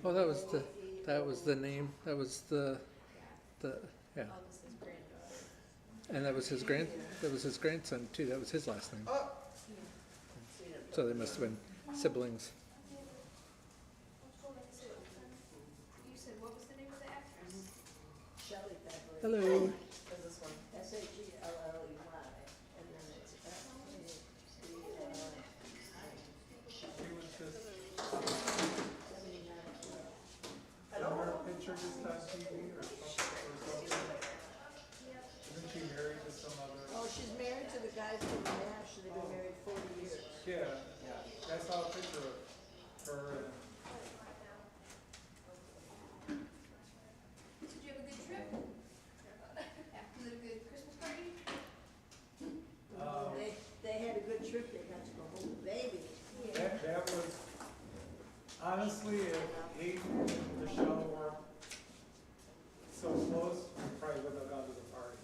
Oh, that was the name, that was the, yeah. August is granddaughter. And that was his grandson too, that was his last name. Oh, So they must have been siblings. You said, what was the name of the actress? Shelley Beverly. Hello. there's this one. Shelley, and then it's Her picture just on TV or something? Isn't she married to some other? Oh, she's married to the guy from Nash, they've been married 40 years. Yeah, I saw a picture of her and Did you have a good trip? After the good Christmas party? They had a good trip, they got to go home with the baby. that was, honestly, if Hayden and Michelle were so close, we probably wouldn't have gone to the party.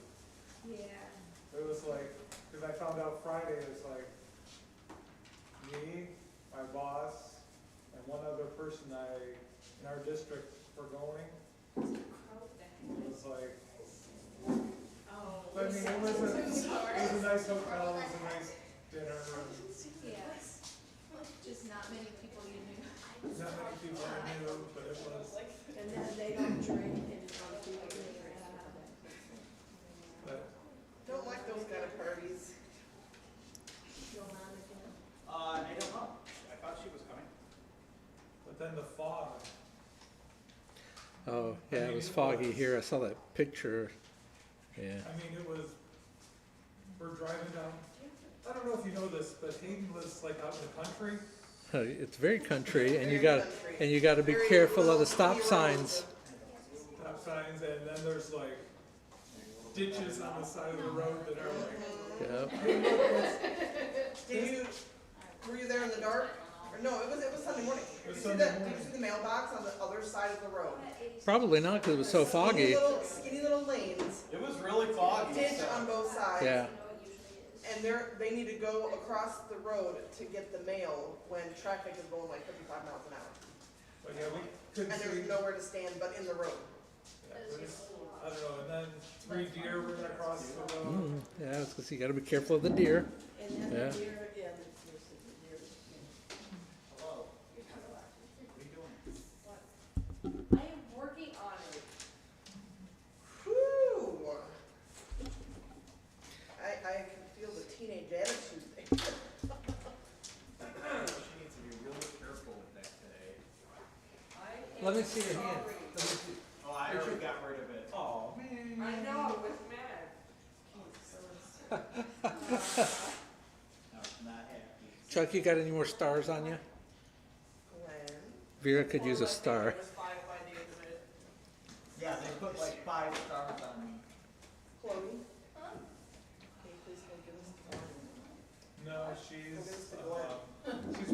Yeah. It was like, because I found out Friday, it was like me, my boss, and one other person in our district were going. It was like, Oh. I mean, it was a nice hotel, it was a nice dinner, Yes. Just not many people you knew. not many people I knew, but it was, And then they don't drink and people drink. but Don't like those kind of parties. Johanna, I don't know. I thought she was coming. then the fog, Oh, yeah, it was foggy here, I saw that picture, yeah. I mean, it was, we're driving down, I don't know if you know this, but Hayden lives like out in the country. It's very country, and Very country. you gotta be Very careful of the little stop roads. signs. Stop signs, and then there's like ditches on the side of the road that are like, Yep. Did you, were you there in the dark? Or no, it was Sunday morning. It was Did you see Sunday Did morning. you see the mailbox on the other side of the road? Probably not, because it was so foggy. Skinny little lanes, It was really foggy. ditch on both sides. Yeah. And they need to go across the road to get the mail when traffic is going like 55 miles an hour. but yeah, we couldn't And see. there's nowhere to stand but in the road. Yeah, it was- I don't know, and then 3 deer were gonna cross the road. Mm, yeah, it's 'cause you gotta be careful of the deer. and then Yeah. the deer, yeah, the deer. Hello. What are you doing? I am working on it. Whew. I can feel the teenage attitude there. She needs to be really careful with that today. Let me see your hand. Oh, I already got rid of it. Oh, man. I know, it was mad. No, not happy. Chuck, you got any more stars on you? Glenn. Vera could use a star. It was 5 by the end of it. Yeah, they put like 5 stars on me. Chloe. Can you please go give us the phone? No, she's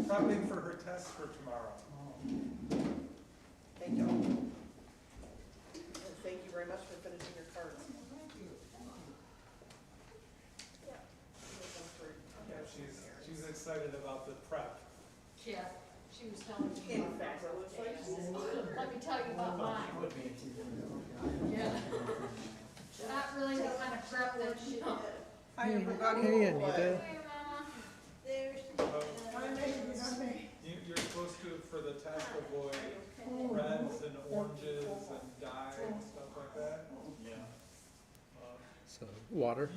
prepping for her test for tomorrow. Thank you. And thank you very much for finishing your cards. Yeah, she's excited about the prep. Yeah, she was telling me In about fact, that. it was like, Let me tell you about mine. Would be. Yeah. Not really the kind of prep that she. hi everybody. Hey, Anita. Hey, Mama. There's, You're supposed to, for the test, avoid reds and oranges and dye and stuff like that. Yeah. So, water,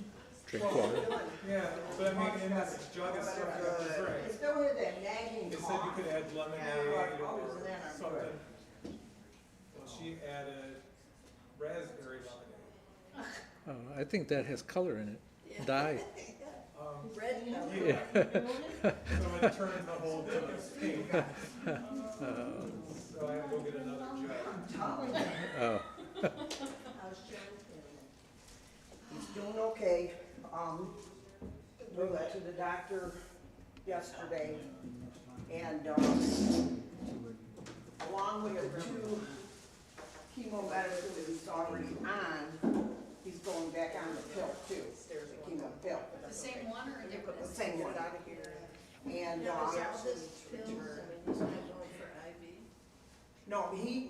drink Well, water. Yeah, but I mean, in this jug of stuff you have to I drink. still hear that nagging They said you cough. could add lemonade Oh, or isn't that our something. Well, she added raspberry lemonade. Oh, I think that has color in it. Dye. Red color. Yeah. So it turned the whole thing pink. Oh. So I had to go get another jug. Oh. How's John feeling? He's doing okay. We went to the doctor yesterday, and, along with the 2 chemo medicines that he's already on, he's going back on the pill too, the chemo pill, The same one or a different? the same one. Get out of here. And, Now, is all this pills, I mean, he's not going for IV? No, the He's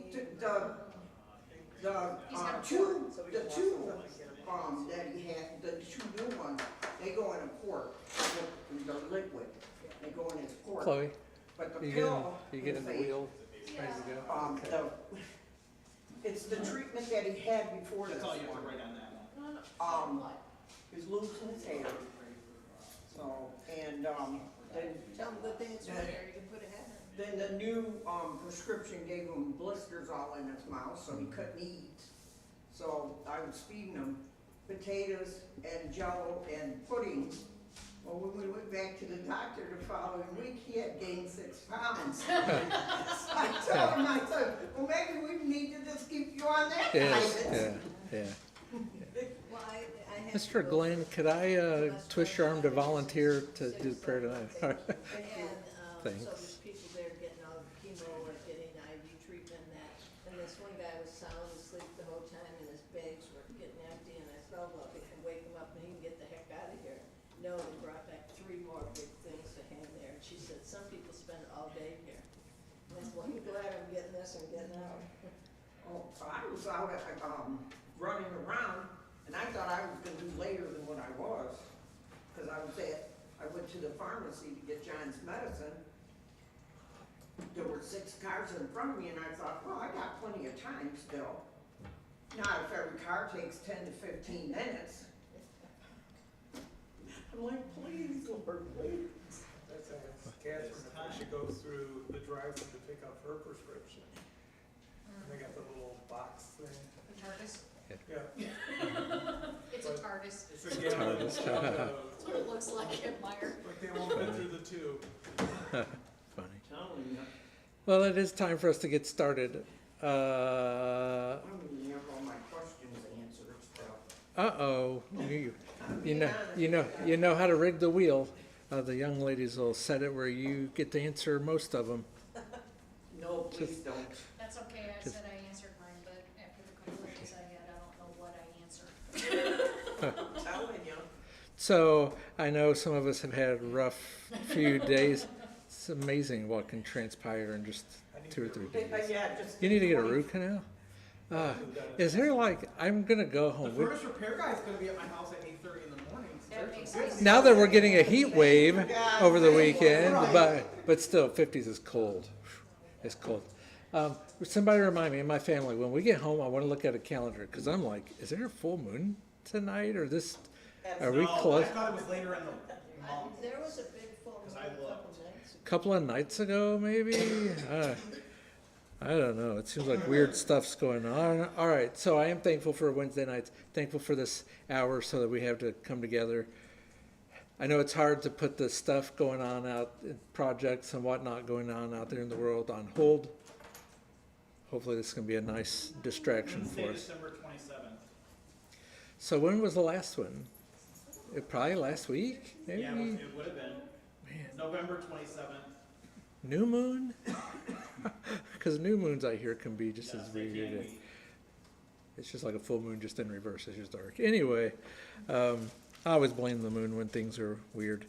got a two, So we the can watch two, them when we get them. that he had, the two new ones, they go in a quart. They're liquid, they go in his quart. Chloe, But the you pill. getting the is a- wheel ready to go? It's the treatment that he had before this That's all you have to one. write on that one. His loosen his hair. So, and, then, Tell him good things from there, you can put a hat on. then the new, prescription gave him blisters all in his mouth, so he couldn't eat. So I was feeding him potatoes and jello and pudding. Well, when we went back to the doctor the following week, he had gained 6 pounds. So I told him, I said, well, maybe we need to just keep you on that Yes, diet. yeah. Well, I had. Mr. Glenn, could I twist your arm to volunteer to do prayer tonight? And, so Thanks. there's people there getting all the chemo or getting IV treatment and that. And this one guy was sound asleep the whole time and his bags were getting empty and I thought, well, we can wake him up and he can get the heck out of here. No, they brought back 3 more big things to hang there. And she said, some people spend all day here. And I said, well, I'm glad I'm getting this and getting out. Oh, so I was out at, running around, and I thought I was gonna do later than what I was. Cause I went to the pharmacy to get John's medicine. There were 6 cars in front of me, and I thought, well, I got plenty of time still. Not if every car takes 10 to 15 minutes. I'm like, please, Lord, please. That's Catherine, if she goes through the drive-thru to pick up her prescription. And they got the little box thing. The TARDIS. Yeah. It's a TARDIS. It's a gallon. TARDIS. That's what it looks like at Meyer. Like they won't fit through the tube. Funny. Telling you, Well, it is time for us to get started. I don't even have all my questions answered still. Uh-oh, you know how to rig the wheel. The young ladies will set it where you get to answer most of them. No, please don't. That's okay, I Just- said I answered mine, but after the conclusions I had, I don't know what I answered. Telling you. So I know some of us have had a rough few days. It's amazing what can transpire in just 2 or 3 days. Yeah, just. You need to get a root canal? Is there like, I'm gonna go The home. furnace repair guy's gonna be at my house at 8:30 in the morning. So That there's makes some good sense. Now that we're getting a heat wave over the weekend, Right. but still, 50s is cold. It's cold. Somebody remind me and my family, when we get home, I want to look at a calendar, because I'm like, is there a full moon tonight, or this, are we No, close? I thought it was later in the month. There was a big full moon 'Cause a I couple looked. nights ago. Couple of nights ago, maybe? I don't know. It seems like weird stuff's going on. All right, so I am thankful for Wednesday nights, thankful for this hour so that we have to come together. I know it's hard to put the stuff going on out, projects and whatnot going on out there in the world on hold. Hopefully this can be a nice distraction Wednesday, for us. December 27th. So when was the last one? Probably last week, maybe? Yeah, it would have been. Man. November 27th. New moon? Because new moons I hear can be just Yes, as they can weird. be. It's just like a full moon, just in reverse. It's just dark. Anyway, I always blame the moon when things are weird.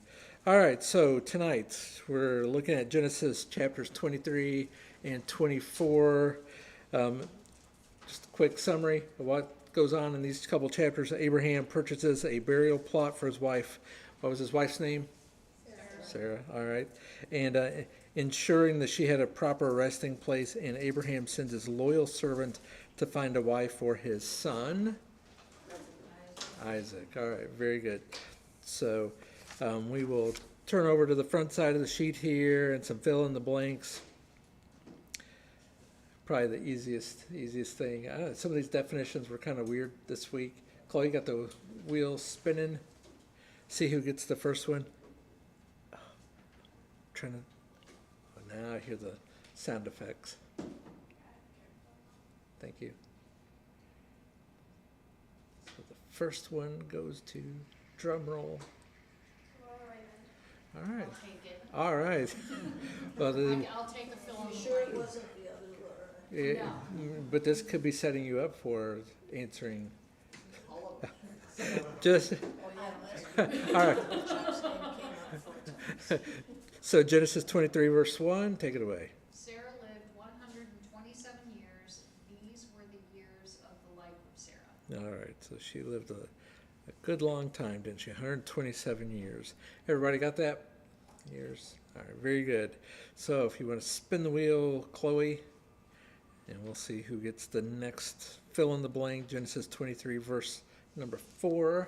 All right, so tonight we're looking at Genesis chapters 23 and 24. Just a quick summary of what goes on in these couple chapters. Abraham purchases a burial plot for his wife. What was his wife's name? Sarah. All right. And ensuring that she had a proper resting place, and Abraham sends his loyal servant to find a wife for his son, Isaac. All right, very good. So we will turn over to the front side of the sheet here and some fill in the blanks. Probably the easiest thing. Some of these definitions were kind of weird this week. Chloe, got the wheel spinning. See who gets the first one. Trying to. Oh, now I hear the sound effects. Thank you. So the first one goes to drum roll. All right. I'll take it. All right. Well, I'll take the fill in You the sure it blank. wasn't the other, but this could be setting you up for answering. all of them? Just Oh, yeah, that's. all right. Chuck's name came up 4 times. So Genesis 23 verse 1. Take it away. Sarah lived 127 All right, so she lived a good long time, didn't she? 127 years. Everybody got that? Years. All right, very good. So if you want to spin the wheel, Chloe, and we'll see who gets the next fill in the blank. Genesis 23, verse number 4.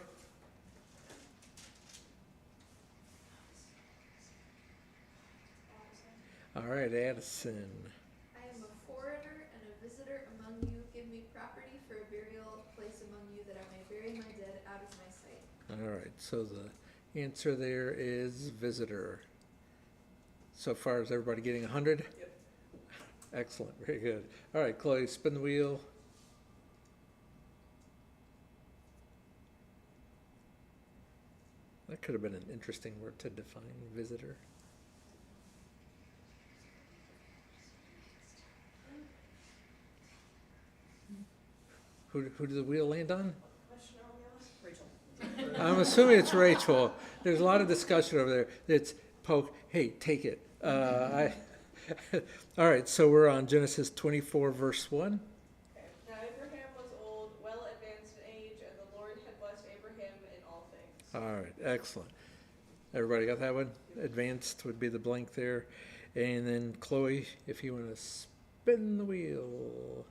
All right, Addison. I am a foreigner and a visitor among you. Give me property for a burial place among you, that I may bury my dead out of my sight. All right, so the answer there is visitor. So far, is everybody getting 100? Yep. Excellent, very good. All right, Chloe, spin the wheel. That could have been an interesting word to define, visitor. Who did the wheel land on? Rachel. I'm assuming it's Rachel. There's a lot of discussion over there. It's poke, hey, take it. All right, so we're on Genesis 24, verse 1. Okay. Now Abraham was old, well advanced in age, and the Lord had blessed Abraham in all things. All right, excellent. Everybody got that one? Advanced would be the blank there. And then Chloe, if you want to spin the wheel.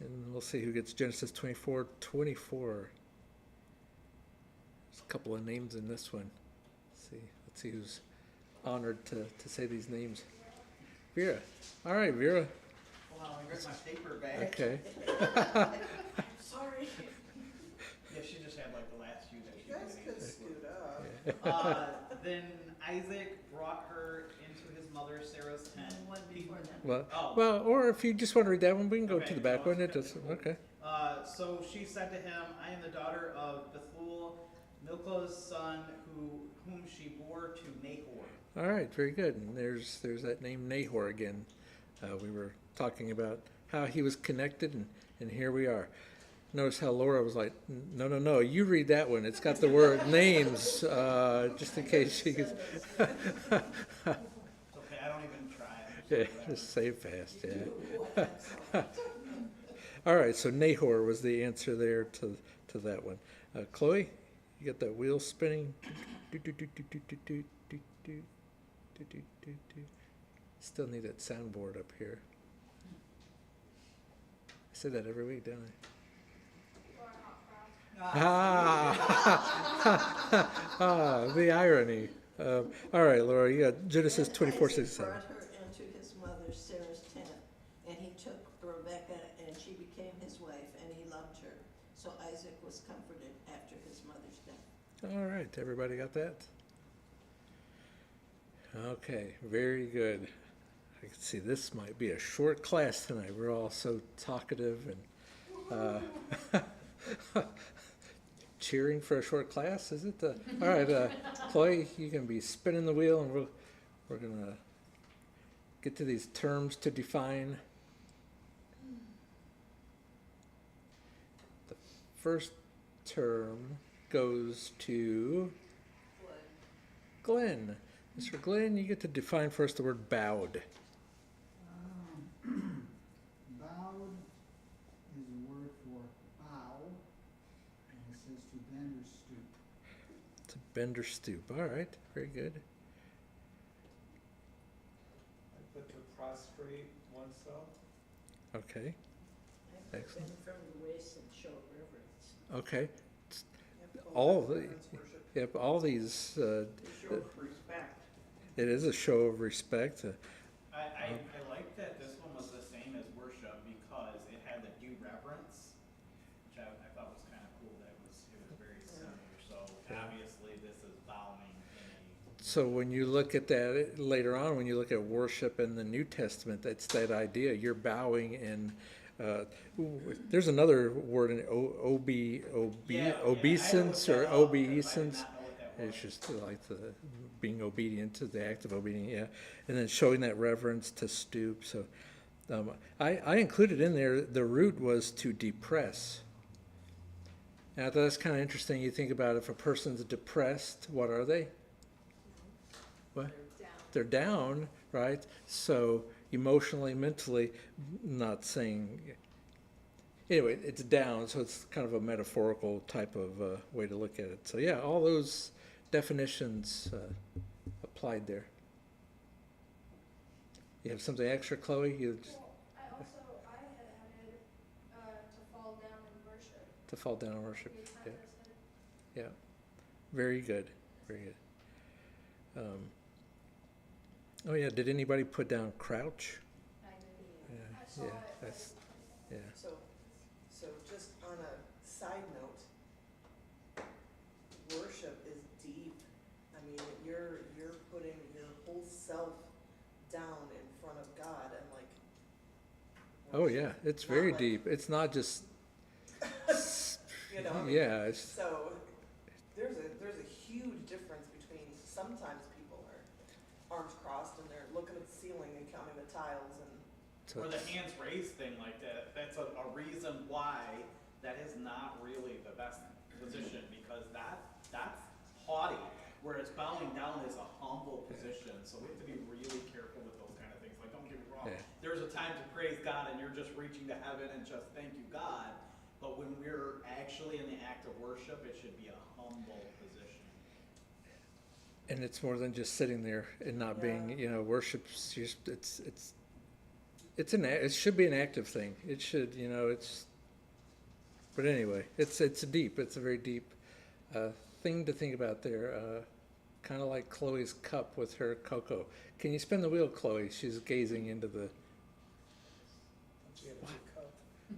And we'll see who gets Genesis 24, 24. There's a couple of names in this one. Let's see who's honored to say these names. Vera. All right, Vera. Hold on, let me get my paper back. Okay. Sorry. Yeah, she just had like the last few that she You guys did. could scoot up. Then Isaac brought her into his mother Sarah's tent. One before that. Well, Oh. well, or if you just want to read that one, we can go to Okay, the back well, one. It that's doesn't. cool. Okay. So she said to him, I am the daughter of Bethuel, Milcah's son, whom she bore to Nahor. All right, very good. And there's that name Nahor again. We were talking about how he was connected, and here we are. Notice how Laura was like, no, you read that one. It's got the word names, just in case she gets. It's okay, I don't even try. Yeah, just say it fast, yeah. All right, so Nahor was the answer there to that one. Chloe, you got that wheel spinning? Still need that soundboard up here. I say that every week, don't I? The irony. All right, Laura, you got Genesis 24, Isaac 67. brought her into his mother Sarah's tent, and he took Rebekah, and she became his wife, and he loved her. So Isaac was comforted after his mother's death. All right, everybody got that? Okay, very good. I can see this might be a short class tonight. We're all so talkative and cheering for a short class, is it? All right, Chloe, you can be spinning the wheel, and we're gonna get to these terms to define. The first term goes to Glenn. Mr. Glenn, you get to define first the word bowed. Bowed is a word for bow, and it says to bend or stoop. To bend or stoop. All right, very good. I put to prostrate oneself. Okay, I put Excellent. bend from the waist and show reverence. okay. Yep, All well, the- that's worship. Yep, all these, To show respect. it is a show of respect. I like that this one was the same as worship because it had the due reverence, which I thought was kind of cool. That it was very similar. So Yeah. obviously this is bowing in So when you look at that later on, when you look at worship in the New Testament, that's that idea. You're bowing in. There's another word in obeisance or obeisance. It's just like the being obedient to the act of obedience, yeah, and then showing that reverence to stoop. So I included in there the root was to depress. Now that's kind of interesting. You think about if a person's depressed, what are they? What? Down. They're down, right? So emotionally, mentally, not saying anyway, it's down, so it's kind of a metaphorical type of way to look at it. So yeah, all those definitions applied there. You have something extra, Chloe? You just, Well, I had added, to fall down and worship. to fall down and worship. Your Yeah, timer said. yeah. Very good. Very good. Oh yeah, did anybody put down crouch? I did. Yeah, I saw yeah, it, but I that's, didn't- yeah. So just on a side note, worship is deep. I mean, you're putting your whole self down in front of God and like. Oh yeah, it's Not very like- deep. It's not just, You know, I mean, yeah, it's, so there's a huge difference between sometimes people are arms crossed and they're looking at the ceiling and counting the tiles and. so Or the hands raised thing like that, that's a reason why that is not really the best position, because that's haughty, whereas bowing down is a humble position, so we have to be really careful with those kind of things, like, don't get me wrong. Yeah. There's a time to praise God and you're just reaching to heaven and just thank you, God, but when we're actually in the act of worship, it should be a humble position. and it's more than just sitting there and not being, Yeah. you know, worship's just, it should be an active thing. It should, you know, but anyway, it's deep. It's a very deep thing to think about there. Kind of like Chloe's cup with her cocoa. Can you spin the wheel, Chloe? She's gazing into the, She had a big cup,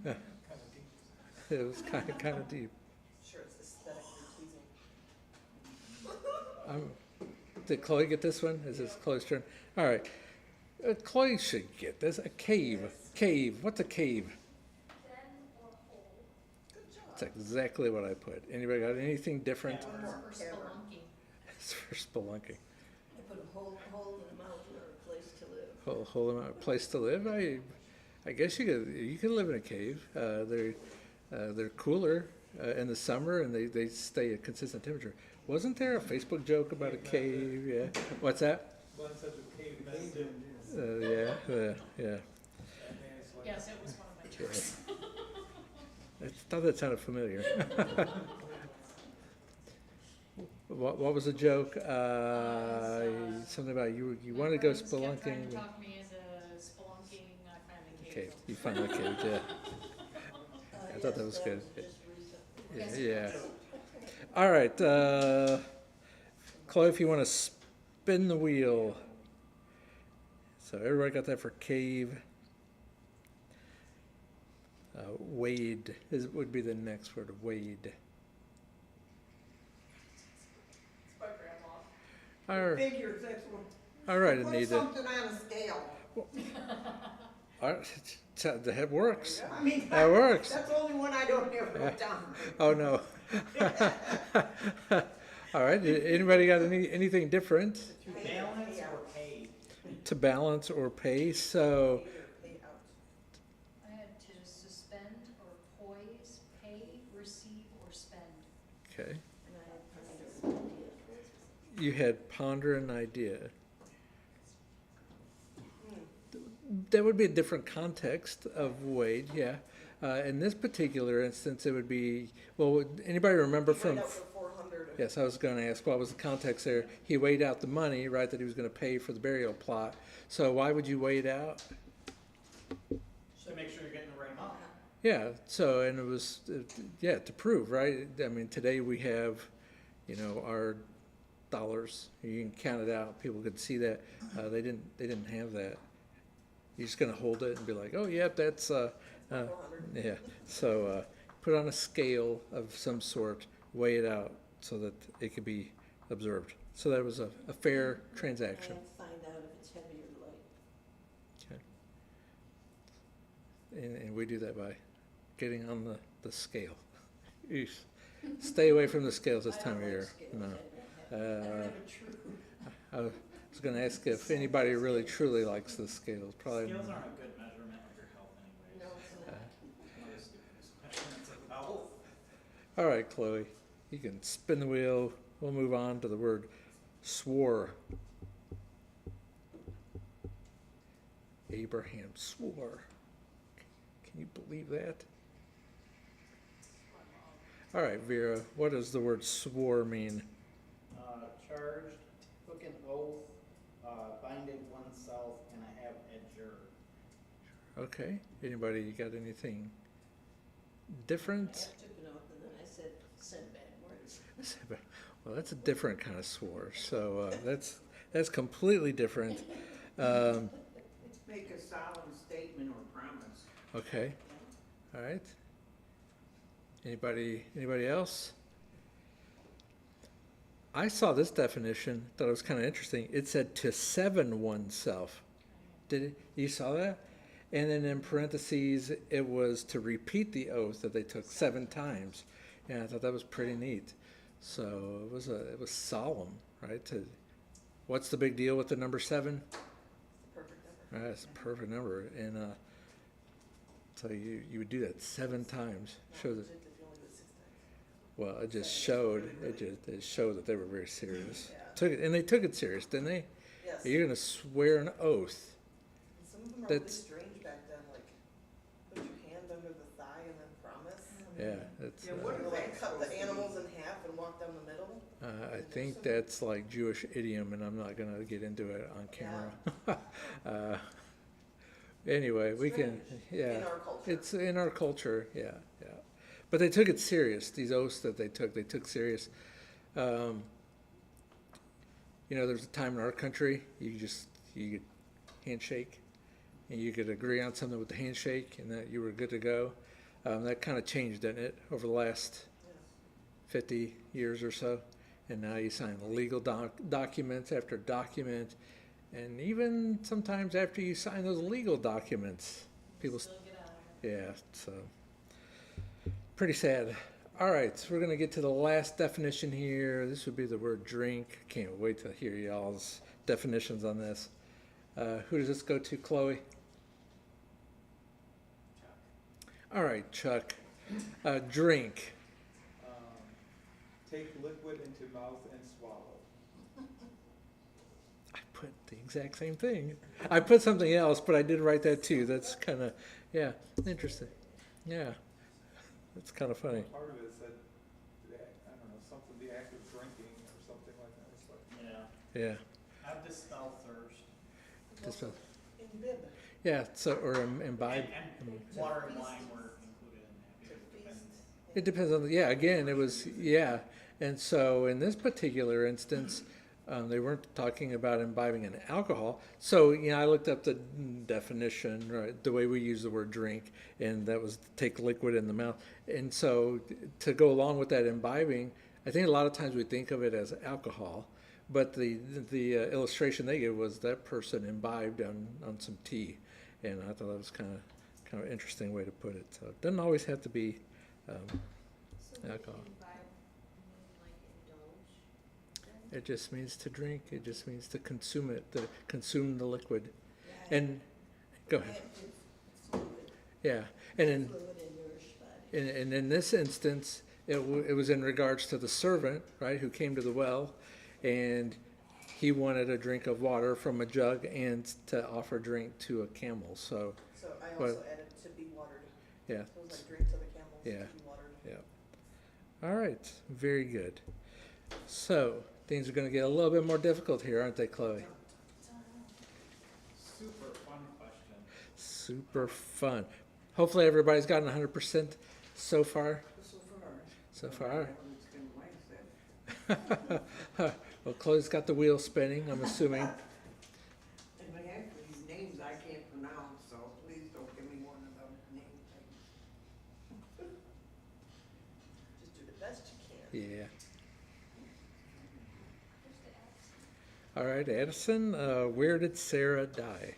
yeah, kind of deep. it was kind of deep. Sure, it's aesthetically pleasing. Did Chloe get this one? Is this Chloe's turn? All right. Chloe should get this. A cave. Cave. What's a cave? Den or hole. Good job. That's exactly what I put. Anybody got anything different? Yeah. One more For camera. spelunking. It's for spelunking. I put a hole in the mountain or a place to live. Whole amount place to live. I guess you could live in a cave. They're cooler in the summer and they stay at consistent temperature. Wasn't there a Facebook joke about a cave? Yeah. What's that? Glenn said the cave nested, Yeah. and then it's like. Yes, it was one of my jokes. I thought that sounded familiar. What was the joke? Something about you My wanted to go friends kept trying spelunking. to talk me into spelunking, I finally Okay, caved. you finally caved, yeah. I thought that was good. Just recently. Yes. Yeah. All right, Chloe, if you want to spin the wheel. So everybody got that for cave. Wade would be the next word, wade. It's my grandma. All right, Figures, that's what. all right, Put Anita. something on a scale. All right, that works. I mean, That works. that's the only one I don't have wrote down. Oh, no. All right, anybody got anything different To balance or pay? to balance or pay? So, Pay out. I had to suspend or poise, pay, receive, or spend. okay, And I had ponder an idea. you had ponder an idea. That would be a different context of Wade, yeah. In this particular instance, it would be, well, would anybody remember He from? weighed out for 400. Yes, I was going to ask, what was the context there? He weighed out the money, right, that he was going to pay for the burial plot. So why would you weigh it out? To make sure you're getting the right amount. Yeah, so, and it was, yeah, to prove, right? I mean, today we have, you know, our dollars. You can count it out. People could see that. They didn't have that. You're just going to hold it and be like, oh, yeah, that's, 400. yeah. So put on a scale of some sort, weigh it out so that it could be observed. So that was a fair transaction. And find out if it's heavy or light. Okay. And we do that by getting on the scale. Eesh. Stay away from the scales this I time of don't like year. scales. No. I don't have a true. I was going to ask if anybody really truly likes the scales. Probably. Scales aren't a good measurement of your health anyways. No, it's not. Another stupid measurements of health. All right, Chloe, you can spin the wheel. We'll move on to the word swore. Abraham swore. Can you believe that? All right, Vera, what does the word swore mean? Charged, took an oath, binded oneself, and I have adjured. Okay, anybody got anything I different? took an oath and then I said bad words. Well, that's a different kind of swore, so that's completely different. Um, Make a solemn statement or promise. okay, all right. Anybody else? I saw this definition, thought it was kind of interesting. It said to seven oneself. Did it? You saw that? And then in parentheses, it was to repeat the oath that they took 7 times. Yeah, I thought that was pretty neat. So it was solemn, right? What's the big deal with the number 7? Perfect number. It's a perfect number, and so you would do that 7 times. Show that. If you only do it 6 times. Well, it just showed it showed that they were very serious. Yeah. They took it serious, didn't they? Yes. You're gonna swear an oath. And some of them are really That's- strange back then, like put your hand under the thigh and then promise. Yeah, that's. Yeah, what Or is like that cut the supposed to animals mean? in half and walk down the middle. I think that's like Jewish idiom, and I'm not gonna get into it on camera. Anyway, we can. Yeah. In our culture. It's in our culture, yeah. But they took it serious. These oaths that they took serious. There's a time in our country you could handshake, and you could agree on something with the handshake, and that you were good to go. That kind of changed, didn't it, over the last 50 years or so? And now you sign legal documents after document, and even sometimes after you sign those legal documents, people. Still get out of it. Yeah, so pretty sad. All right, so we're gonna get to the last definition here. This would be the word drink. Can't wait to hear y'all's definitions on this. Who does this go to, Chloe? All right, Chuck. Drink. Take liquid into mouth and swallow. I put the exact same thing. I put something else, but I did write that too. That's kind of, yeah, interesting. Yeah, that's kind of funny. Part of it said, I don't know, something, the act of drinking or something like that. It's like, Yeah. Yeah, I've dispelled thirst. just a, In bib. yeah. So or imbibe. And water and wine were included in that because it depends. It depends on the, yeah, again, it was, yeah. And so in this particular instance, they weren't talking about imbibing an alcohol. So, I looked up the definition, right, the way we use the word drink, and that was take liquid in the mouth. And so to go along with that imbibing, I think a lot of times we think of it as alcohol, but the illustration they gave was that person imbibed on some tea. And I thought that was kind of an interesting way to put it. So it doesn't always have to be So would alcohol. imbibe mean like indulge? It just means to drink. It just means to consume it, to consume the liquid. Yeah, And go ahead. it's fluid, Yeah, and in fluid and nourished body. and in this instance, it was in regards to the servant, right, who came to the well, and he wanted a drink of water from a jug and to offer drink to a camel. So So I But- also added to be watered. yeah, So it was like drink to the camels, Yeah. to be watered. yeah. All right, very good. So things are going to get a little bit more difficult here, aren't they, Chloe? Super fun question. Super fun. Hopefully everybody's gotten 100% so far. So far. So far. It's gonna like that. Well, Chloe's got the wheel spinning, I'm assuming. And half of these names I can't pronounce, so please don't give me one of them name things. Just do the best you can. Yeah. Where's the Addison? All right, Addison, where did Sarah die?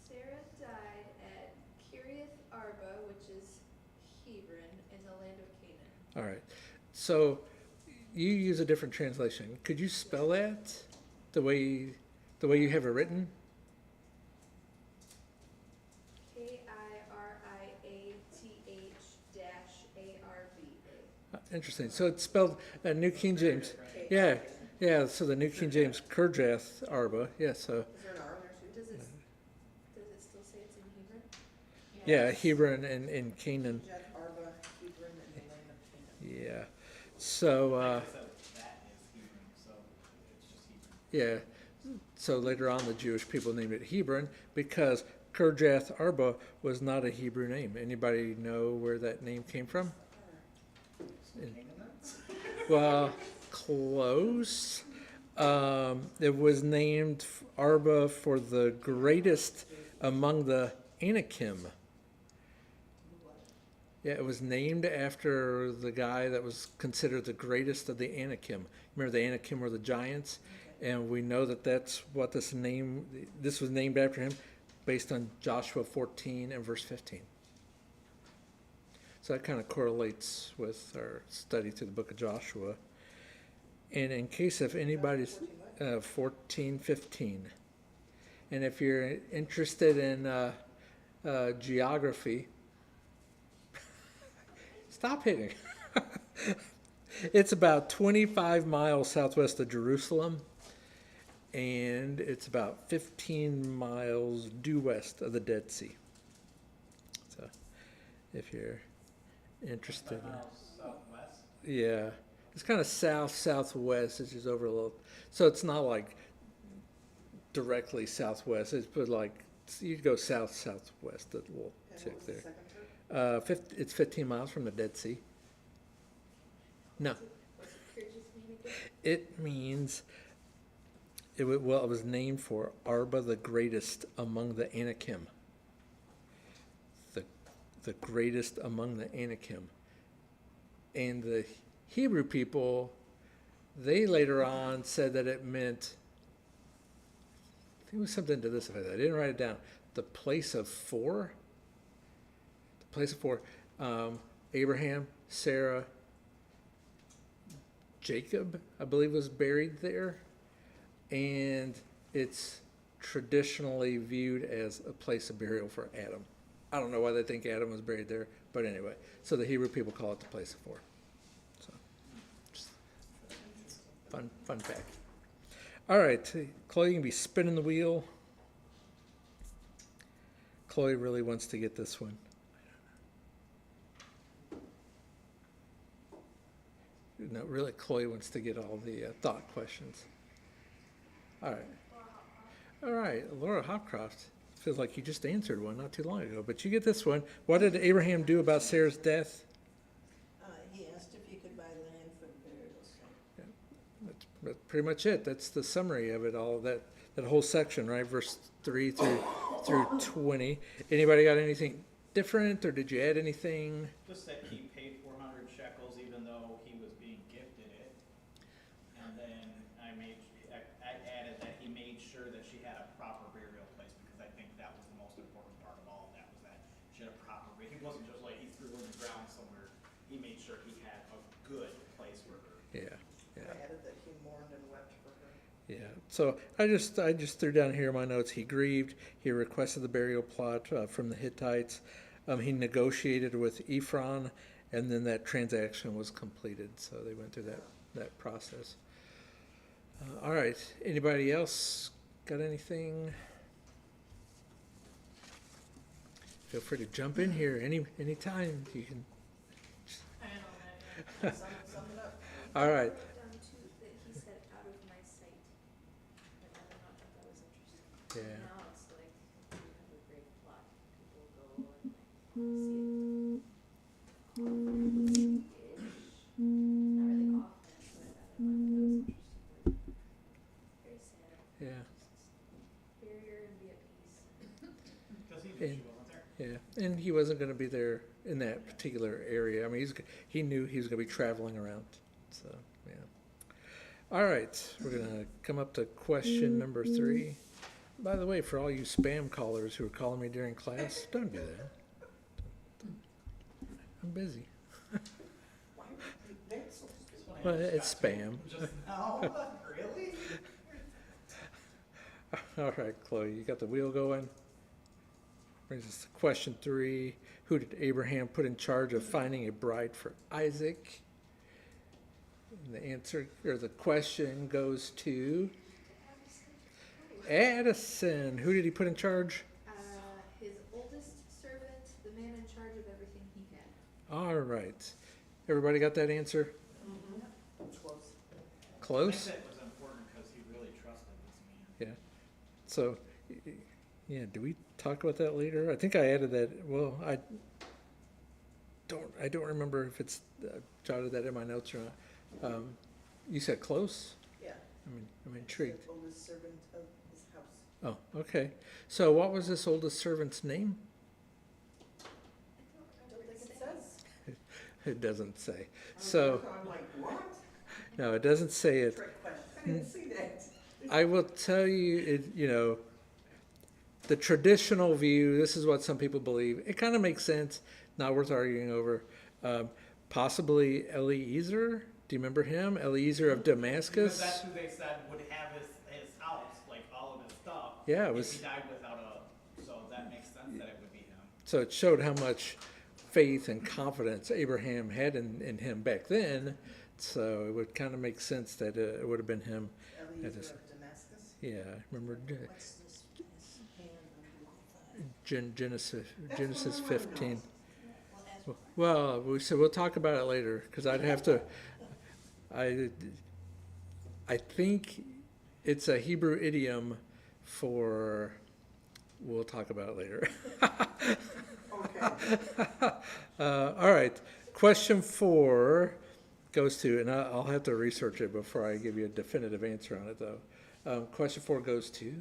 Sarah died at Kiriath Arba, which is Hebron, in the land of Canaan. All right. So you use a different translation. Could you spell that the way you have it written? Kiriath-Arba. Interesting. So it's spelled New King James. Yeah, yeah. So the New King James Kirjath Arba. Yeah. So Is there an R in there too? Does it still say it's in Hebron? yeah, Hebron and Canaan. Jeff Arba, Hebron, and the land of Yeah. So, Like I said, that is Hebron, so it's just Hebron. yeah. So later on, the Jewish people named it Hebron because Kirjath Arba was not a Hebrew name. Anybody know where that name came from? Well, close. It was named Arba for the greatest among the Anakim. Yeah, it was named after the guy that was considered the greatest of the Anakim. Remember, the Anakim were the giants, and we know that that's what this was named after him, based on Joshua 14 and verse 15. So that kind of correlates with our study through the book of Joshua. And in case if anybody's 14:15, and if you're interested in geography, stop hitting. It's about 25 miles southwest of Jerusalem, and it's about 15 miles due west of the Dead Sea. So, if you're interested, Southwest. yeah, it's kind of southwest. It's just over a little, so it's not like directly southwest. It's but like you go southwest a little And tick what was the there. second term? It's 15 miles from the Dead Sea. No, What's Kirja's name again? it means it was named for Arba the greatest among the Anakim. The greatest among the Anakim. And the Hebrew people, they later on said that it meant, I think it was something to this effect. I didn't write it down. The place of four. The place of four. Abraham, Sarah, Jacob, I believe, was buried there. And it's traditionally viewed as a place of burial for Adam. I don't know why they think Adam was buried there, but anyway. So the Hebrew people call it the place of four. So, just fun fact. All right, Chloe, you can be spinning the wheel. Chloe really wants to get this one. No, really, Chloe wants to get all the thought questions. All right. All right, Laura Hopcroft. Feels like you just answered one not too long ago, but you get this one. What did Abraham do about Sarah's death? He asked if he could buy land for the burial site. That's pretty much it. That's the summary of it all. That whole section, right? Verse 3 through 20. Anybody got anything different, or did you add anything? Just that he paid 400 shekels even though he was being gifted it. And then I added that he made sure that she had a proper burial place, because I think that was the most important part of all of that, was that she had a proper burial. He wasn't just like he threw her in the ground somewhere. He made sure he had a good place for her. Yeah. I added that he mourned and wept for her. Yeah, so I just threw down here in my notes, he grieved, he requested the burial plot from the Hittites, he negotiated with Ephron, and then that transaction was completed, so they went through that process. All right, anybody else got anything? Feel free to jump in here anytime you can. Sum it up. All right. Down to that he said out of my sight. Like, I don't know, I thought that was interesting. Yeah. Now it's like, you have a great plot, people go and like, see it. Ish. Not really often, but I thought that was interesting. Like, very sad. Yeah, Bury her and be at peace. Because he knew And- she wasn't there. yeah, and he wasn't going to be there in that particular area. I mean, he knew he was going to be traveling around. So, yeah. All right, we're going to come up to question number 3. By the way, for all you spam callers who are calling me during class, don't do that. I'm busy. Why would you do that so stupid? Well, it's spam. Just now? Really? All right, Chloe, you got the wheel going? Brings us to question 3. Who did Abraham put in charge of finding a bride for Isaac? And the answer, or the question, goes to Addison. Who did he put in charge? His oldest servant, the man in charge of everything he had. All right. Everybody got that answer? It's close. Close? I think that was important because he really trusted this man. Yeah. So, yeah, do we talk about that later? I think I added that, well, I don't remember if it's jotted that in my notes or not. You said close? Yeah. I'm intrigued. The oldest servant of his house. Oh, okay. So what was this oldest servant's name? I don't think it says. It doesn't say. So So, I'm like, what? no, it doesn't say it. Trick question. I didn't see that. I will tell you, the traditional view, this is what some people believe. It kind of makes sense, not worth arguing over. Possibly Eliezer. Do you remember him? Eliezer of Because Damascus? that's who they said would have his house, like all of his stuff. Yeah, it If was, he died without so that makes sense that it would be him. so it showed how much faith and confidence Abraham had in him back then. So it would kind of make sense that it would have been him. Eliezer is- of Damascus. Yeah, I remember What's this hand under the thigh? Genesis what I wanna 15. know. Well, that's Well, we said we'll talk about it later because I'd have to. I think it's a Hebrew idiom for. We'll talk about it later. Okay. All right. Question 4 goes to, and I'll have to research it before I give you a definitive answer on it, though. Question 4 goes to.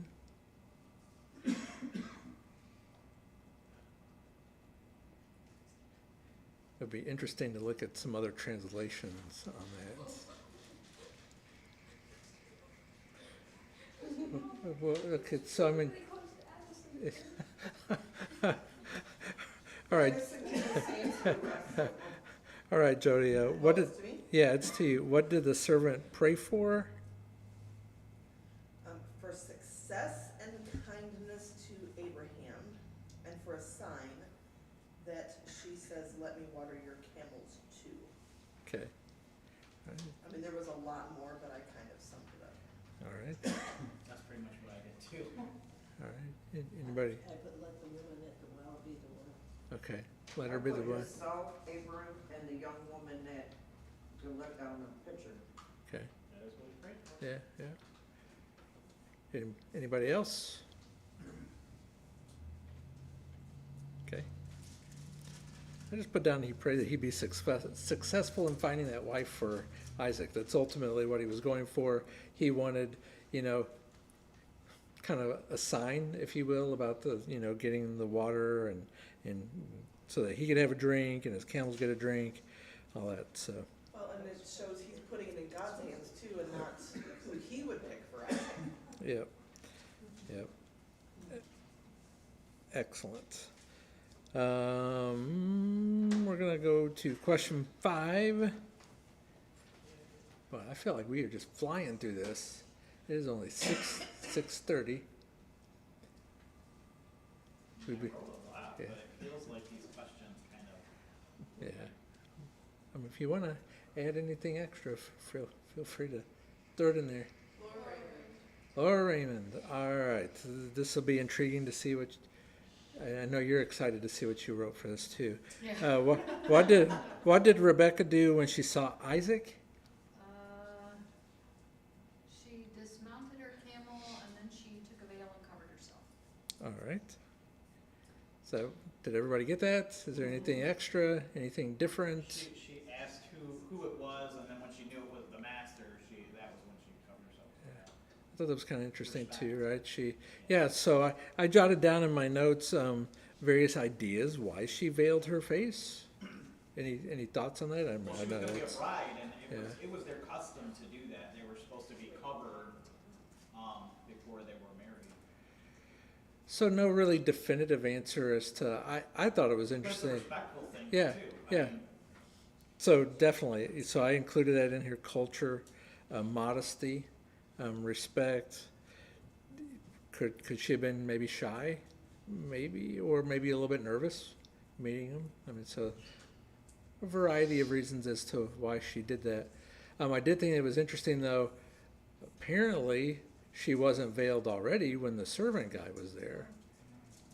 It'd be interesting to look at some other translations on that. Well, okay, so I mean, all right, all right, Jody. What did? Close to me. Yeah, it's to you. What did the servant pray for? For success and kindness to Abraham, and for a sign that she says, "Let me water your camels too." Okay. I mean, there was a lot more, but I kind of summed it up. All right. That's pretty much what I did too. All right. Anybody? I put let the woman at the well be the one. Okay. Let her be the one. Esau, Abram, and the young woman that you left down the picture. Okay. That is what he prayed for. Yeah. Yeah. Anybody else? Okay. I just put down he prayed that he be successful in finding that wife for Isaac. That's ultimately what he was going for. He wanted, kind of a sign, if you will, about the, getting the water and so that he could have a drink and his camels get a drink, all that. So, Well, and it shows he's putting it in God's hands too, and not who he would pick for Isaac. yep. Excellent. We're gonna go to question 5. Well, I feel like we are just flying through this. It is only 6:30. I wrote a lot, Yeah. but it feels like these questions kind of. Yeah. I mean, if you want to add anything extra, feel free to throw it in there. Laura Raymond. All right. This will be intriguing to see what. I know you're excited to see what you wrote for this too. Yeah. What did Rebecca do when she saw Isaac? She dismounted her camel and then she took a veil and covered herself. All right. So, did everybody get that? Is there anything extra? Anything different? She asked who it was, and then when she knew it was the master, that was when she covered herself. I thought that was kind of interesting too, right? So I jotted down in my notes various ideas why she veiled her face. Any thoughts on that? Well, she was gonna be a bride, and Yeah. it was their custom to do that. They were supposed to be covered, before they were married. So no really definitive answer as to, I thought it was But it's a interesting. respectful thing Yeah, too. yeah. mean, So definitely, so I included that in here, culture, modesty, respect. Could she have been maybe shy? Maybe, or maybe a little bit nervous meeting him? I mean, so a variety of reasons as to why she did that. I did think it was interesting though, apparently she wasn't veiled already when the servant guy was there.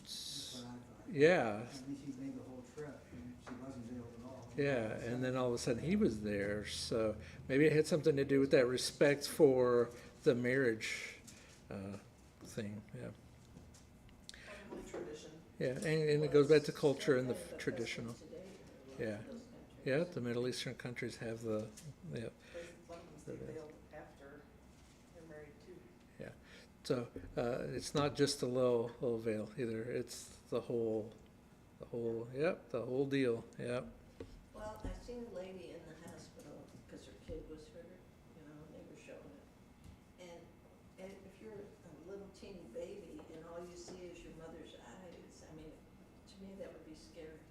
That's what I thought. Yeah, I mean, she made the whole trip and she wasn't veiled at all. Yeah, and then all of a sudden he was there, so maybe it had something to do with that respect for the marriage thing, yeah. Probably tradition. Yeah, and it goes back to culture and the traditional, Today, yeah. those countries. Yeah, the Middle Eastern countries have the, yeah, Places like them stay veiled after they're married too. yeah. So, it's not just a little veil either, it's the whole, yep, the whole deal, yep. Well, I seen a lady in the hospital because her kid was hurt, you know, and they were showing it. And if you're a little teeny baby and all you see is your mother's eyes, I mean, to me, that would be scary.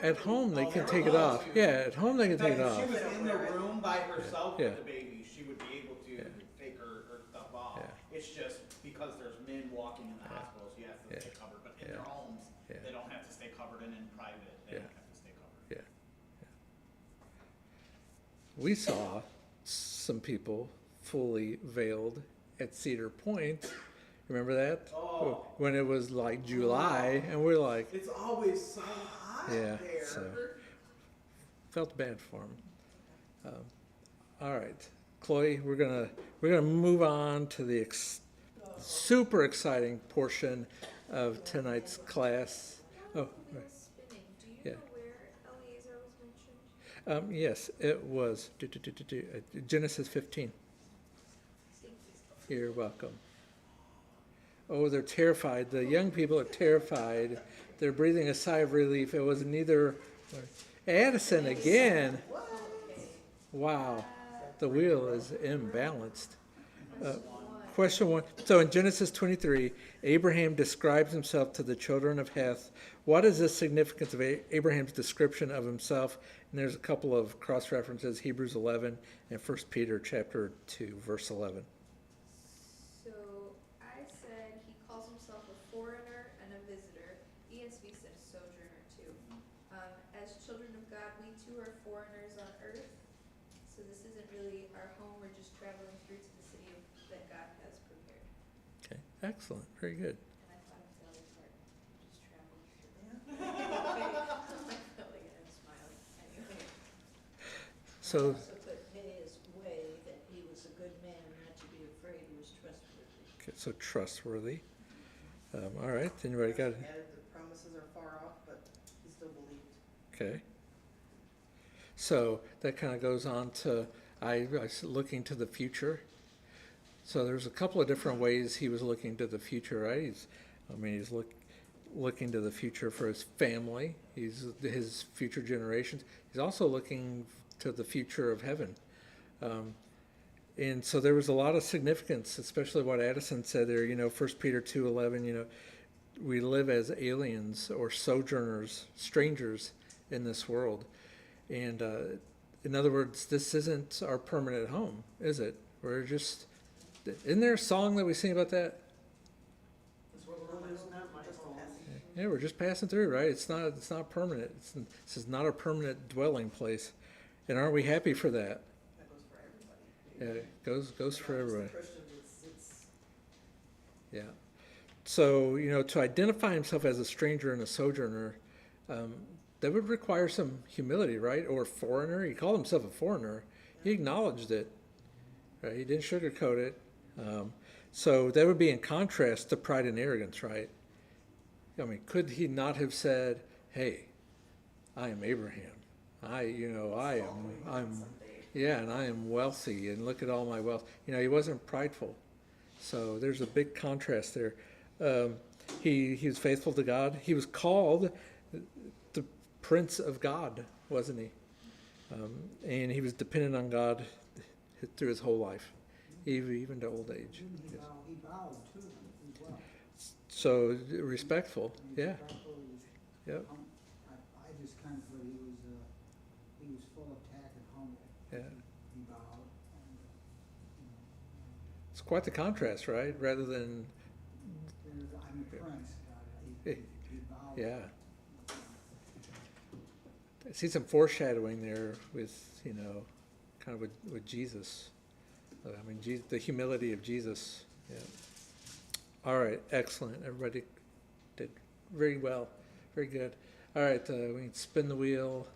At home, they Oh, can they're take it allowed off, to. yeah, at home they can take it If she off, was in the room by herself Yeah. with the baby, she would be able to Yeah. take her stuff off. Yeah. It's just because there's men walking in the Yeah. hospital, she has to Yeah. stay covered, but in Yeah. their homes, Yeah. they don't have to stay covered, and in private, they Yeah. don't have to stay covered. yeah. We saw some people fully veiled at Cedar Point. Remember that? Oh. When it was like July, and we're like, It's always so hot Yeah, there. so- felt bad for them. All right, Chloe, we're gonna move on to the super exciting portion of tonight's class. Oh, While the wheel's spinning, do you Yeah. know where Eliezer was mentioned? yes, it was Genesis 15. Thank you. You're welcome. Oh, they're terrified. The young people are terrified. They're breathing a sigh of relief. It was neither. Addison again. Wow, the wheel is imbalanced. Question 1. So in Genesis 23, Abraham describes himself to the children of Heth. What is the significance of Abraham's description of himself? And there's a couple of cross references: Hebrews 11 and 1 Peter chapter 2, verse 11. So I said he calls himself a foreigner and a visitor. ESV said sojourner too. As children of God, we too are foreigners on earth. So this isn't really our home. We're just traveling through to the city that God has prepared. Okay, excellent, very good. And I thought of the other part, just traveling through. And smiling. Anyway. So, Also put pay his way, that he was a good man, not to be afraid, he was trustworthy. okay, so trustworthy. All right, then you already got it. Added the promises are far off, but he still believed. Okay. So that kind of goes on to I was looking to the future. So there's a couple of different ways he was looking to the future, right? He's looking to the future for his family. He's his future generations. He's also looking to the future of heaven. And so there was a lot of significance, especially what Addison said there, 1 Peter 2:11, we live as aliens or sojourners, strangers in this world. And in other words, this isn't our permanent home, is it? We're just, isn't there a song that we sing about that? Yeah, we're just passing through, right? It's not permanent. This is not a permanent dwelling place. And aren't we happy for that? That goes for everybody. Yeah, it goes for Not just the everybody. Christians, it's Yeah. So, to identify himself as a stranger and a sojourner, that would require some humility, right? Or foreigner. He called himself a foreigner. He acknowledged it, right? He didn't sugarcoat it. So that would be in contrast to pride and arrogance, right? I mean, could he not have said, "Hey, I am Abraham. And I am wealthy, and look at all my wealth." He wasn't prideful. So there's a big contrast there. He was faithful to God. He was called the Prince of God, wasn't he? And he was dependent on God through his whole life, even to old age. He bowed to them as well. So respectful, He was yeah, respectful, he was yep, I just kind of thought he was full of tact and humble. yeah. He bowed and, It's quite the contrast, right? Rather than, I'm a prince, God, he bowed. yeah. I see some foreshadowing there with, kind of with Jesus. The humility of Jesus. Yeah. All right, excellent. Everybody did very well, very good. All right, we can spin the wheel.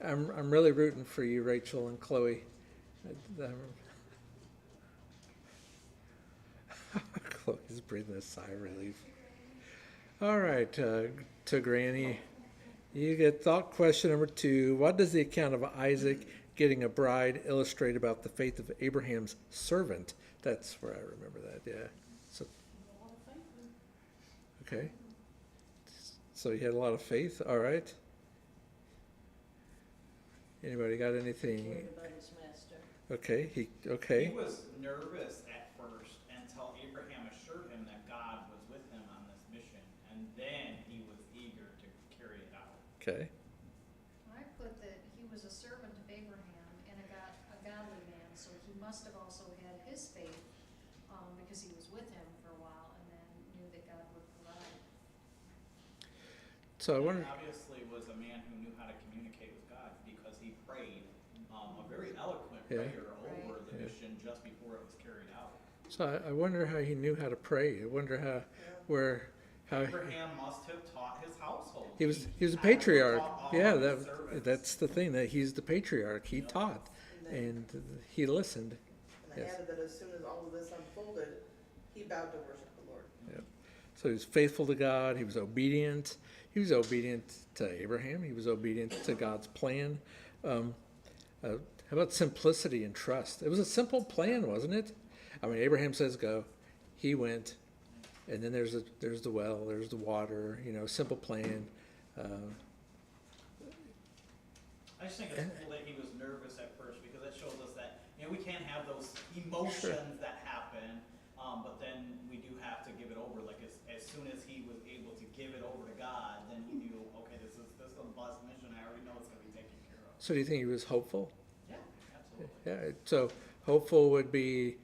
I'm really rooting for you, Rachel and Chloe. Chloe's breathing a sigh of relief. All right, to Granny, you get thought question number 2. What does the account of Isaac getting a bride illustrate about the faith of Abraham's servant? That's where I remember that. Yeah. So. Okay. So he had a lot of faith. All right. Anybody got anything? Worried about his master. Okay. He Okay. was nervous at first until Abraham assured him that God was with him on this mission, and then he was eager to carry it out. Okay. I put that he was a servant of Abraham and a godly man, so he must have also had his faith, because he was with him for a while and then knew that God would provide. So I He wonder. obviously was a man who knew how to communicate with God because he prayed a very eloquent Yeah. prayer over the Yeah. mission just before it was carried out. So I wonder how he knew how to pray. I wonder how Abraham must have taught his household. he was a had to have patriarch. taught all Yeah, of his that servants. that's the thing, that he's the patriarch. He taught and he listened. And I Yes. added that as soon as all of this unfolded, he bowed to worship the Lord. So he was faithful to God. He was obedient. He was obedient to Abraham. He was obedient to God's plan. How about simplicity and trust? It was a simple plan, wasn't it? I mean, Abraham says go. He went. And then there's the well, there's the water, simple plan. I just think it's cool that he was nervous at first because it shows us that, we can't have those emotions that happen, but then we do have to give it over. Like as soon as he was able to give it over to God, then he knew, okay, this is a blessed mission. I already know it's going to be taken care of. So do you think he was hopeful? Yeah, absolutely. Yeah, so hopeful would be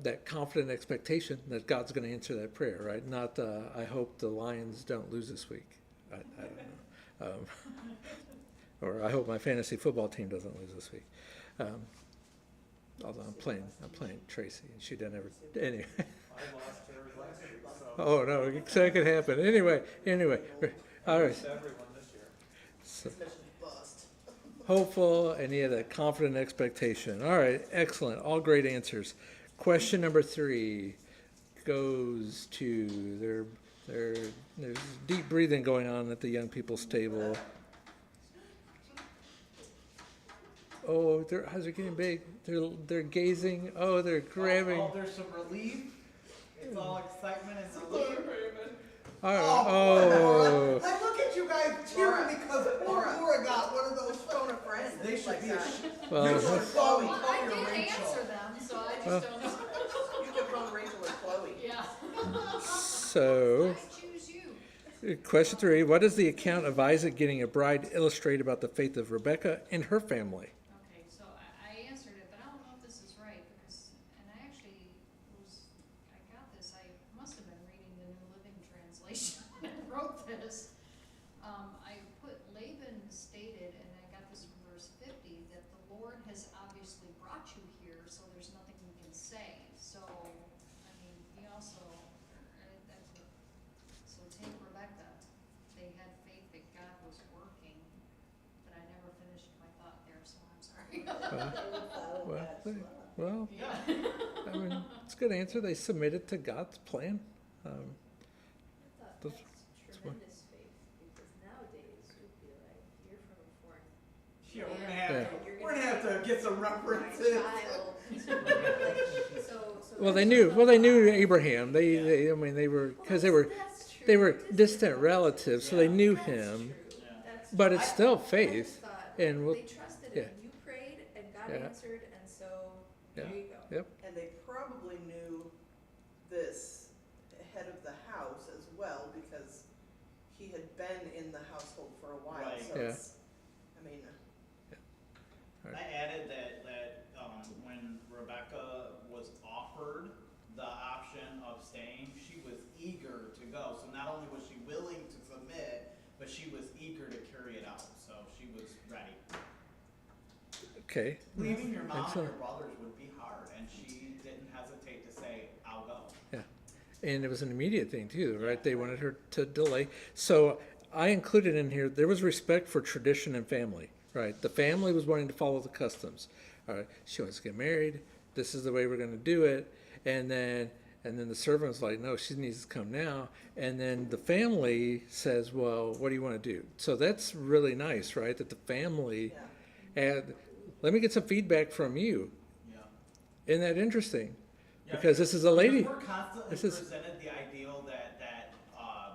that confident expectation that God's going to answer that prayer, right? Not, I hope the Lions don't lose this week. I don't know. Or I hope my fantasy football team doesn't lose this week. Although I'm playing Tracy, and she doesn't ever, anyway. I lost Jared last week, so Oh, no, that could happen. Anyway, all right. it's everyone this year. So, His mission bust. hopeful, and he had a confident expectation. All right, excellent. All great answers. Question number 3 goes to there's deep breathing going on at the young people's table. Oh, their eyes are getting big. They're gazing. Oh, they're grabbing. Oh, there's some relief. It's all excitement and relief. All right. Oh, I look at you guys cheering because Laura got one of those Phone a friend. They should be that. well, Chloe, Well, I Chloe or did Rachel. answer them, so I Well. just don't, You can phone Rachel or Chloe. yeah. so I choose you. question 3: what does the account of Isaac getting a bride illustrate about the faith of Rebekah and her family? Okay, so I answered it, but I don't know if this is right, because, and I actually I got this, I must have been reading the New Living Translation when I wrote this. I put Laban stated, and I got this from verse 50, that the Lord has obviously brought you here, so there's nothing we can say. So, I mean, he also, so take Rebecca, they had faith that God was working, but I never finished my thought there, so I'm sorry. Well, Yeah. I mean, it's a good answer. They submitted to God's plan. I thought Those- that's tremendous faith, because nowadays we'd be like, you're from a foreign Yeah, we're gonna Yeah. have to get some references. child. Like, so Well, they that's- knew Abraham. I mean, they were, because they were That's true. they were distant relatives, so they knew That's him. true. Yeah. That's But true. it's still I just faith, thought and we'll, they trusted yeah. and you prayed and God Yeah. answered, and so Yeah. there you go. Yep. And they probably knew this head of the house as well, because he had been in the household for a while, Right. so Yeah. it's, I mean, I added that when Rebecca was offered the option of staying, she was eager to go. So not only was she willing to submit, but she was eager to carry it out. So she was ready. Okay. Leaving your mom and Excellent. your brothers would be hard, and she didn't hesitate to say, "I'll go." And it was an immediate thing too, right? They wanted her to delay. So I included in here, there was respect for tradition and family. right? The family was wanting to follow the customs. All right, she wants to get married. This is the way we're going to do it. And then the servant was like, no, she needs to come now. And then the family says, well, what do you want to do? So that's really nice, right? That the family Yeah. had, let me get some feedback from you. Yeah. Isn't that interesting? Yeah, Because this is a lady. Because we're constantly This is- presented the ideal that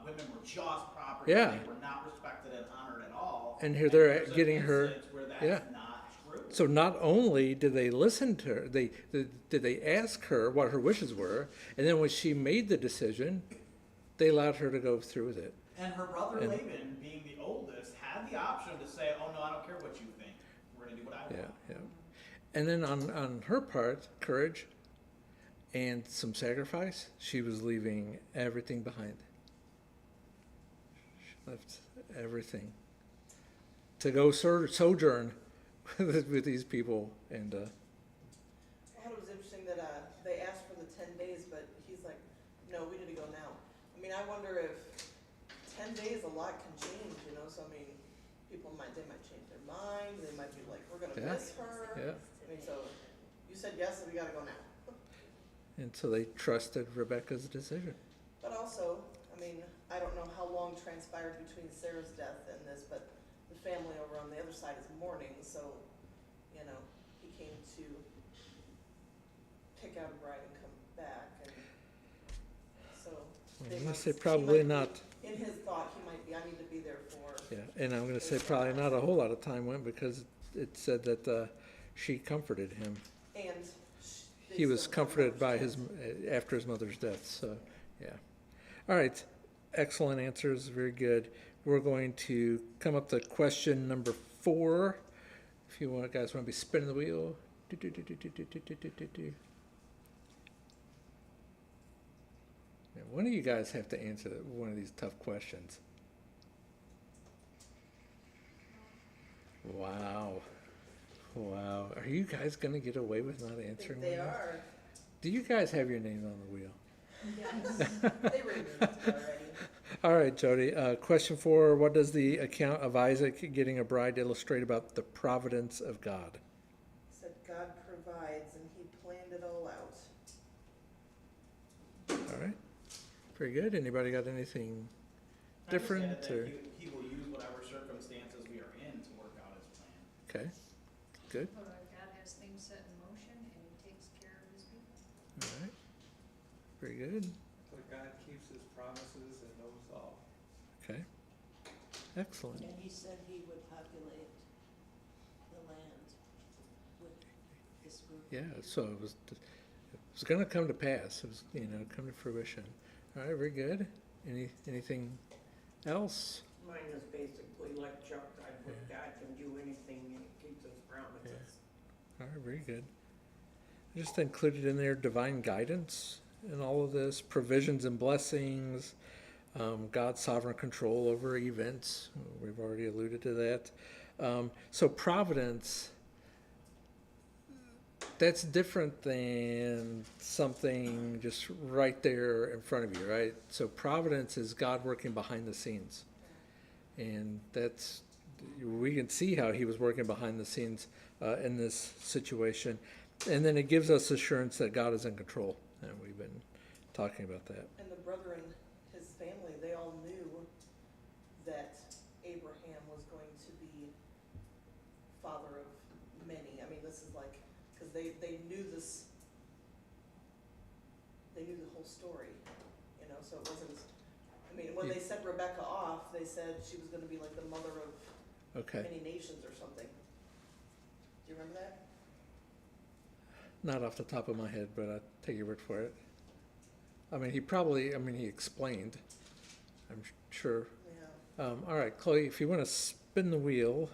women were just property. Yeah. They were not respected and honored at all. And here they're there's an getting her- instance where that's yeah. not true. So not only did they listen to her, did they ask her what her wishes were, and then when she made the decision, they allowed her to go through with it. And her brother And- Laban, being the oldest, had the option to say, oh no, I don't care what you think. We're gonna do what I want. Yeah, yeah. And then on her part, courage and some sacrifice, she was leaving everything behind. She left everything to go sojourn with these people. And I thought it was interesting that they asked for the 10 days, but he's like, no, we need to go now. I mean, I wonder if 10 days, a lot can change, you know, so I mean, they might change their mind, they might be like, we're gonna Yeah. miss her. yeah, I mean, so you said yes, so we gotta go now. and so they trusted Rebecca's decision. But also, I mean, I don't know how long transpired between Sarah's death and this, but the family over on the other side is mourning, so, you know, he came to pick out a bride and come back, and so. I'm they gonna might- say he probably might not. be- In his thought, he might be, I need to be there for, Yeah, and I'm gonna say probably not a whole lot of time went because it said that she comforted him. and. they He was still have comforted by another his, chance. after his mother's death, so, yeah. All right, excellent answers, very good. We're going to come up to question number 4. If you want, guys want to be spinning the wheel. Do, do, do, do, do, do, do, do, do, do. Yeah, one of you guys have to answer one of these tough questions. Wow. Wow. Are you guys going to get away with not I think answering? they one of these? are, Do you guys have your names on the wheel? they removed it already. All right, Jody. Question 4. What does the account of Isaac getting a bride illustrate about the providence of God? Said God provides, and he planned it all out. All right. Very good. Anybody got anything I just different? added that Or, he will use whatever circumstances we are in to work out his plan. okay. Good. But God has things set in motion and he takes care of his people. All right. Very good. So God keeps his promises and knows all. Okay. Excellent. And he said he would populate the land with this group. of Yeah. people. So it was going to come to pass. It was, come to fruition. All right. Very good. Anything else? Mine is basically like Chuck, God can do anything and he keeps his promises. All right, very good. I just included in there divine guidance in all of this, provisions and blessings, God's sovereign control over events. We've already alluded to that. So providence, that's different than something just right there in front of you, right? So providence is God working behind the scenes. And we can see how he was working behind the scenes in this situation. And then it gives us assurance that God is in control. And we've been talking about that. And the brother and his family, they all knew that Abraham was going to be father of many. I mean, this is like, because they knew this, they knew the whole story, so it wasn't, I mean, when they sent Rebecca off, they said she was gonna be like the mother of Okay. many nations or something. Do you remember that? Not off the top of my head, but I take your word for it. I mean, he explained, I'm sure. Yeah. All right, Chloe, if you want to spin the wheel.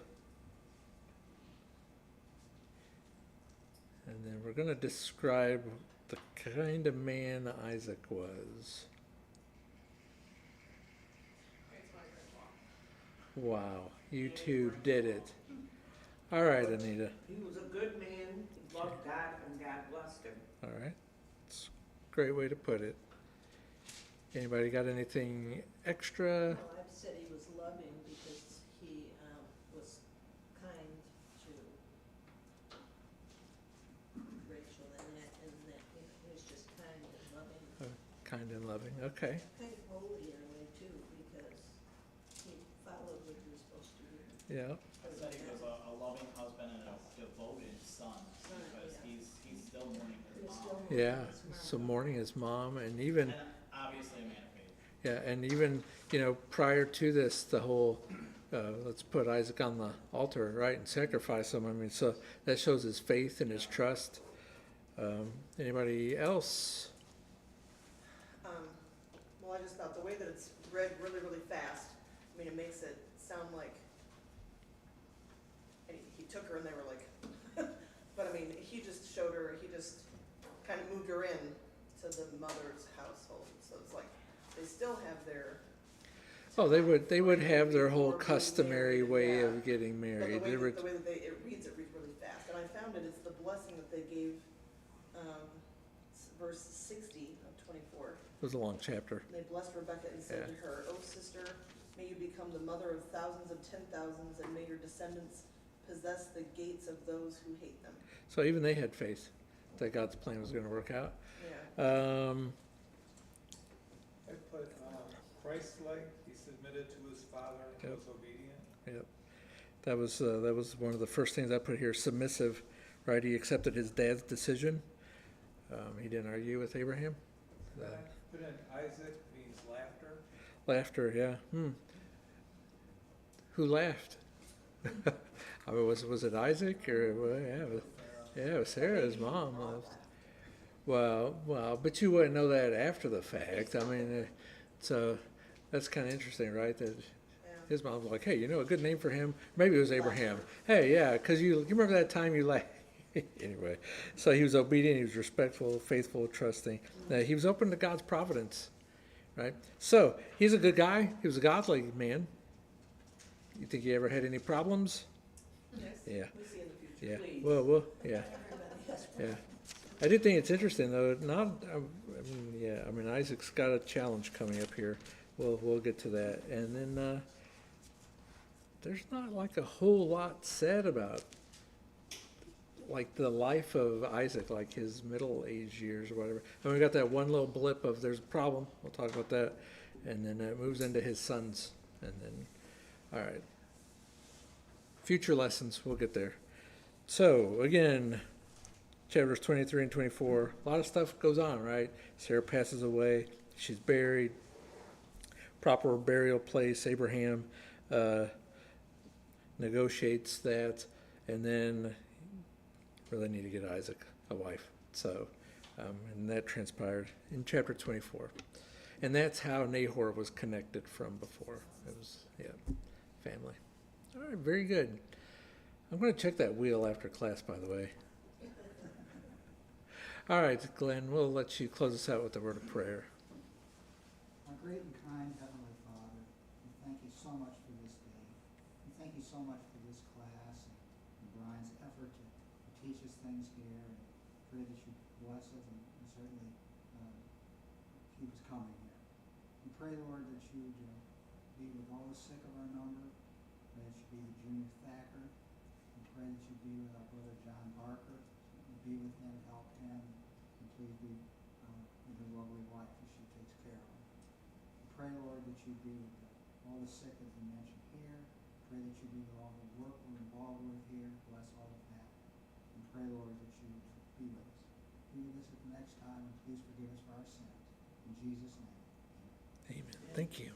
And then we're going to describe the kind of man Isaac was. Wow, you two did it. All right, Anita. He was a good man, he loved God, and God blessed him. All right. It's a great way to put it. Anybody got anything extra? Well, I've said he was loving because he was kind loving, okay. Kind of holy in a way too, because he followed what he was supposed to do. Yeah, I said he was a loving husband and a devoted son, because yeah. he's still mourning He his was mom. still yeah, his mom. so mourning his mom, and even, And obviously a man of faith. yeah, and even, you know, prior to this, the whole, let's put Isaac on the altar, right, and sacrifice him, I mean, so that shows his faith and his trust. Anybody else? Well, I just thought the way that it's read really, really fast, I mean, it makes it sound like, and he took her and they were like, but I mean, he just showed her, he just kind of moved her in to the mother's household, so it's like, they still have their. Oh, they would have their whole Before being customary married, way yeah. of getting But married. the They were- way that it reads really fast, and I found it's the blessing that they gave, verse 60 of 24. It was a long chapter. And they blessed Rebekah and said Yeah. to her, "O sister, may you become the mother of thousands of 10,000s, and may your descendants possess the gates of those who hate them." So even they had faith that God's plan was going to work out. Yeah. I put, Christ-like, he submitted to his father and Yep. was obedient. Yep. That was one of the first things I put here. Submissive, right? He accepted his dad's decision. He didn't argue with Abraham. Then I put in Isaac means laughter. Laughter, yeah. Who laughed? I mean, was it Isaac or well, yeah, it was Sarah's mom laughed. Well, but you wouldn't know that after the fact. I mean, so that's kind of interesting, right? That Yeah. his mom's like, hey, you know a good name for him? Maybe it was Abraham. Hey, yeah, because you remember that time you laughed. Anyway, so he was obedient, he was respectful, faithful, trusting. He was open to God's providence, right? So he's a good guy. He was a godly man. You think he ever had any problems? Yes. Yeah. We see in the future. Yeah. Please. Well, yeah, Everybody has yeah. I do think it's interesting though. I mean, Isaac's got a challenge coming up here. We'll get to that, and then there's not like a whole lot said about like the life of Isaac, like his middle age years or whatever. And we got that one little blip of there's a problem. We'll talk about that, and then it moves into his sons, and then all right. Future lessons. We'll get there. So again, chapters 23 and 24. A lot of stuff goes on, right? Sarah passes away. She's buried. Proper burial place. Abraham negotiates that, and then really need to get Isaac a wife. So, and that transpired in chapter 24. And that's how Nahor was connected from before. It was, family. All right, very good. I'm going to check that wheel after class, by the way. All right, Glenn, we'll let you close us out with a word of prayer. Our great and kind Heavenly Father, we thank you so much for this day. We thank you so much for this class and Brian's effort to teach us things here. And pray that you bless us and certainly keep us coming here. We pray, Lord, that you be with all the sick of our number. Pray that you be with Junior Thacker. We pray that you be with our brother John Barker. Be with him, help him, and please be with your lovely wife as she takes care of him. We pray, Lord, that you be with all the sick as we mentioned here. Pray that you be with all the work we're involved with here. Bless all of that. And pray, Lord, that you be with us. Be with us at the next time, and please forgive us for our sins. In Jesus' name, amen. Amen. Thank you.